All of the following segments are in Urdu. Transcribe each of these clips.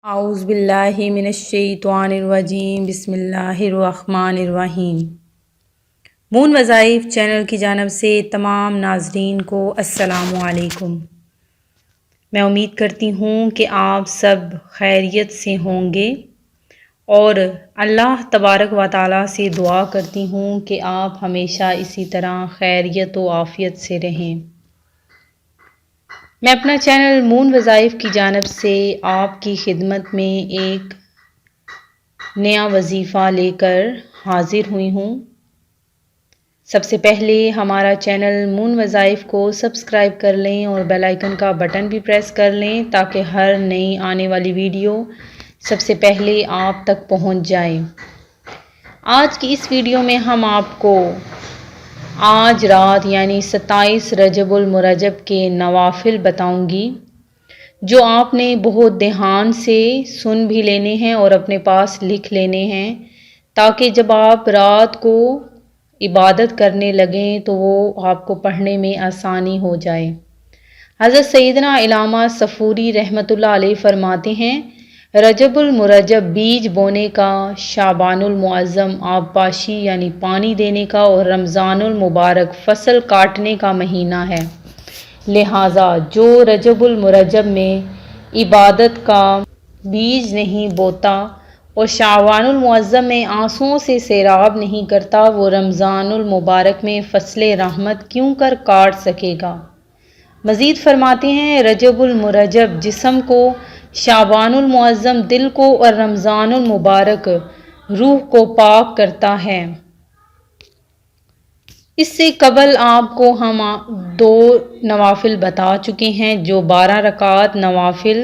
اعوذ باللہ من الشیطان الرجیم بسم اللہ الرحمن الرحیم۔ مون وظائف چینل کی جانب سے تمام ناظرین کو السلام علیکم۔ میں امید کرتی ہوں کہ آپ سب خیریت سے ہوں گے اور اللہ تبارک و تعالیٰ سے دعا کرتی ہوں کہ آپ ہمیشہ اسی طرح خیریت و عافیت سے رہیں۔ میں اپنا چینل مون وظائف کی جانب سے آپ کی خدمت میں ایک نیا وظیفہ لے کر حاضر ہوئی ہوں۔ سب سے پہلے ہمارا چینل مون وظائف کو سبسکرائب کر لیں اور بیل آئیکن کا بٹن بھی پریس کر لیں تاکہ ہر نئی آنے والی ویڈیو سب سے پہلے آپ تک پہنچ جائے۔ آج کی اس ویڈیو میں ہم آپ کو آج رات یعنی 27 رجب المرجب کے نوافل بتاؤں گی جو آپ نے بہت دھیان سے سن بھی لینے ہیں اور اپنے پاس لکھ لینے ہیں تاکہ جب آپ رات کو عبادت کرنے لگیں تو وہ آپ کو پڑھنے میں آسانی ہو جائے۔ حضرت سیدنا علامہ صفوری رحمۃ اللہ علیہ فرماتے ہیں، رجب المرجب بیج بونے کا، شعبان المعظم آبپاشی یعنی پانی دینے کا اور رمضان المبارک فصل کاٹنے کا مہینہ ہے۔ لہٰذا جو رجب المرجب میں عبادت کا بیج نہیں بوتا اور شعبان المعظم میں آنسوؤں سے سیراب نہیں کرتا وہ رمضان المبارک میں فصل رحمت کیوں کر کاٹ سکے گا۔ مزید فرماتے ہیں، رجب المرجب جسم کو، شعبان المعظم دل کو اور رمضان المبارک روح کو پاک کرتا ہے۔ اس سے قبل آپ کو ہم 2 نوافل بتا چکے ہیں جو 12 رکعات نوافل،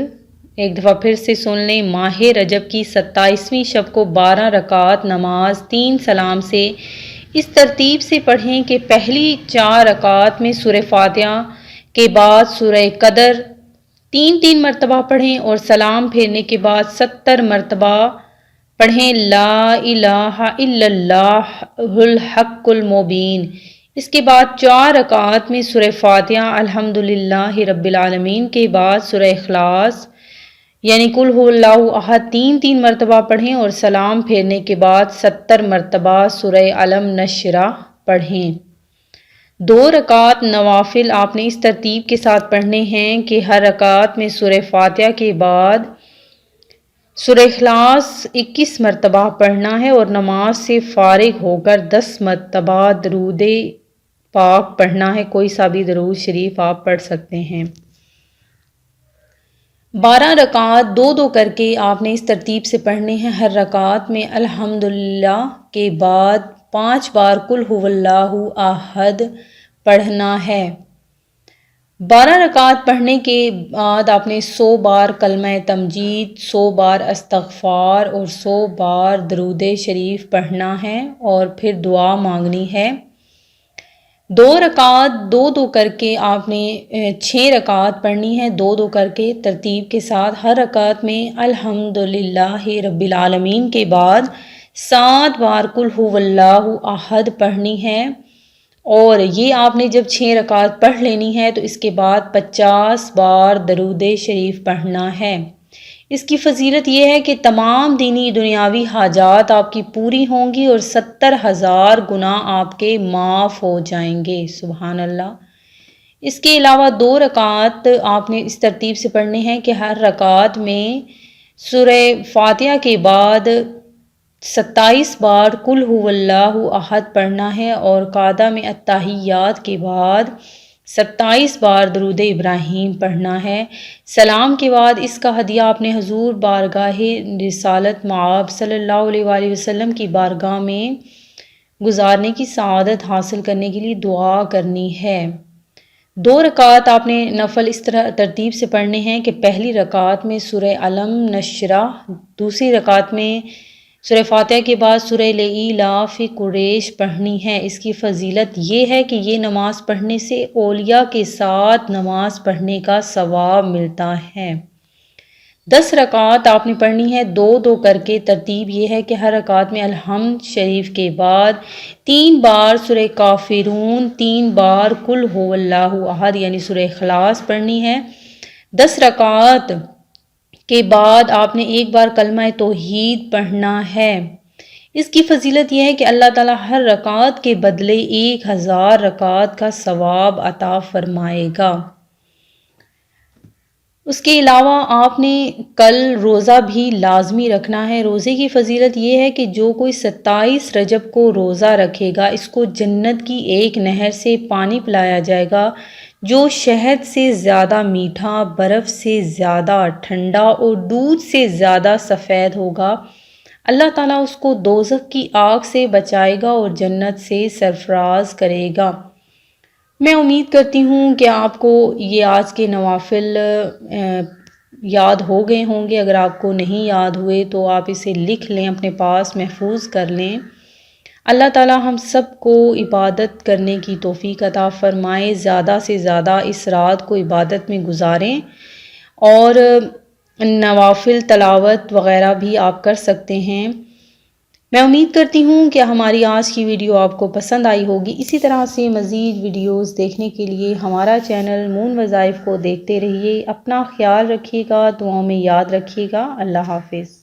ایک دفعہ پھر سے سن لیں، ماہ رجب کی 27ویں شب کو 12 رکعات نماز 3 سلام سے اس ترتیب سے پڑھیں کہ پہلی 4 رکعات میں سورہ فاتحہ کے بعد سورہ قدر 3 مرتبہ پڑھیں اور سلام پھیرنے کے بعد 70 مرتبہ پڑھیں لا الہ الا اللہ الحق المبین۔ اس کے بعد 4 رکعات میں سورہ فاتحہ الحمدللہ رب العالمین کے بعد سورہ اخلاص یعنی قل هو اللہ احد 3 مرتبہ پڑھیں اور سلام پھیرنے کے بعد 70 مرتبہ سورہ علم نشرح پڑھیں۔ 2 رکعات نوافل آپ نے اس ترتیب کے ساتھ پڑھنے ہیں کہ ہر رکعت میں سورہ فاتحہ کے بعد سورہ اخلاص 21 مرتبہ پڑھنا ہے اور نماز سے فارغ ہو کر 10 مرتبہ درود پاک پڑھنا ہے۔ کوئی سا بھی درود شریف آپ پڑھ سکتے ہیں۔ 12 رکعات 2 کر کے آپ نے اس ترتیب سے پڑھنے ہیں، ہر رکعت میں الحمدللہ کے بعد 5 بار قل هو اللہ احد پڑھنا ہے۔ 12 رکعات پڑھنے کے بعد آپ نے 100 بار کلمہ تمجید، 100 بار استغفار اور 100 بار درود شریف پڑھنا ہے اور پھر دعا مانگنی ہے۔ 2 رکعات 2 کر کے آپ نے 6 رکعات پڑھنی ہے، 2 کر کے ترتیب کے ساتھ۔ ہر رکعت میں الحمدللہ رب العالمین کے بعد 7 بار قل هو اللہ احد پڑھنی ہے اور یہ آپ نے جب 6 رکعت پڑھ لینی ہے تو اس کے بعد 50 بار درود شریف پڑھنا ہے۔ اس کی فضیلت یہ ہے کہ تمام دینی دنیاوی حاجات آپ کی پوری ہوں گی اور 70,000 گناہ آپ کے معاف ہو جائیں گے۔ سبحان اللہ۔ اس کے علاوہ 2 رکعات آپ نے اس ترتیب سے پڑھنے ہیں کہ ہر رکعت میں سورہ فاتحہ کے بعد 27 بار قل هو اللہ احد پڑھنا ہے اور قاعدہ میں التحیات کے بعد 27 بار درود ابراہیم پڑھنا ہے۔ سلام کے بعد اس کا ہدیہ آپ نے حضور بارگاہ رسالت مآب صلی اللہ علیہ وآلہ وسلم کی بارگاہ میں گزارنے کی سعادت حاصل کرنے کے لیے دعا کرنی ہے۔ 2 رکعات آپ نے نفل اس طرح ترتیب سے پڑھنے ہیں کہ پہلی رکعت میں سورہ علم نشرح، دوسری رکعت میں سورہ فاتحہ کے بعد سورہ لإلاف قریش پڑھنی ہے۔ اس کی فضیلت یہ ہے کہ یہ نماز پڑھنے سے اولیاء کے ساتھ نماز پڑھنے کا ثواب ملتا ہے۔ 10 رکعات آپ نے پڑھنی ہے 2 کر کے۔ ترتیب یہ ہے کہ ہر رکعت میں الحمد شریف کے بعد 3 بار سورہ کافرون، 3 بار قل هو اللہ احد یعنی سورہ اخلاص پڑھنی ہے۔ 10 رکعات کے بعد آپ نے ایک بار کلمہ توحید پڑھنا ہے۔ اس کی فضیلت یہ ہے کہ اللہ تعالیٰ ہر رکعت کے بدلے 1000 رکعت کا ثواب عطا فرمائے گا۔ اس کے علاوہ آپ نے کل روزہ بھی لازمی رکھنا ہے۔ روزے کی فضیلت یہ ہے کہ جو کوئی 27 رجب کو روزہ رکھے گا اس کو جنت کی ایک نہر سے پانی پلایا جائے گا جو شہد سے زیادہ میٹھا، برف سے زیادہ ٹھنڈا اور دودھ سے زیادہ سفید ہوگا۔ اللہ تعالیٰ اس کو دوزخ کی آگ سے بچائے گا اور جنت سے سرفراز کرے گا۔ میں امید کرتی ہوں کہ آپ کو یہ آج کے نوافل یاد ہو گئے ہوں گے۔ اگر آپ کو نہیں یاد ہوئے تو آپ اسے لکھ لیں، اپنے پاس محفوظ کر لیں۔ اللہ تعالیٰ ہم سب کو عبادت کرنے کی توفیق عطا فرمائے، زیادہ سے زیادہ اس رات کو عبادت میں گزاریں، اور نوافل تلاوت وغیرہ بھی آپ کر سکتے ہیں۔ میں امید کرتی ہوں کہ ہماری آج کی ویڈیو آپ کو پسند آئی ہوگی۔ اسی طرح سے مزید ویڈیوز دیکھنے کے لیے ہمارا چینل مون وظائف کو دیکھتے رہیے۔ اپنا خیال رکھیے گا، دعاؤں میں یاد رکھیے گا۔ اللہ حافظ۔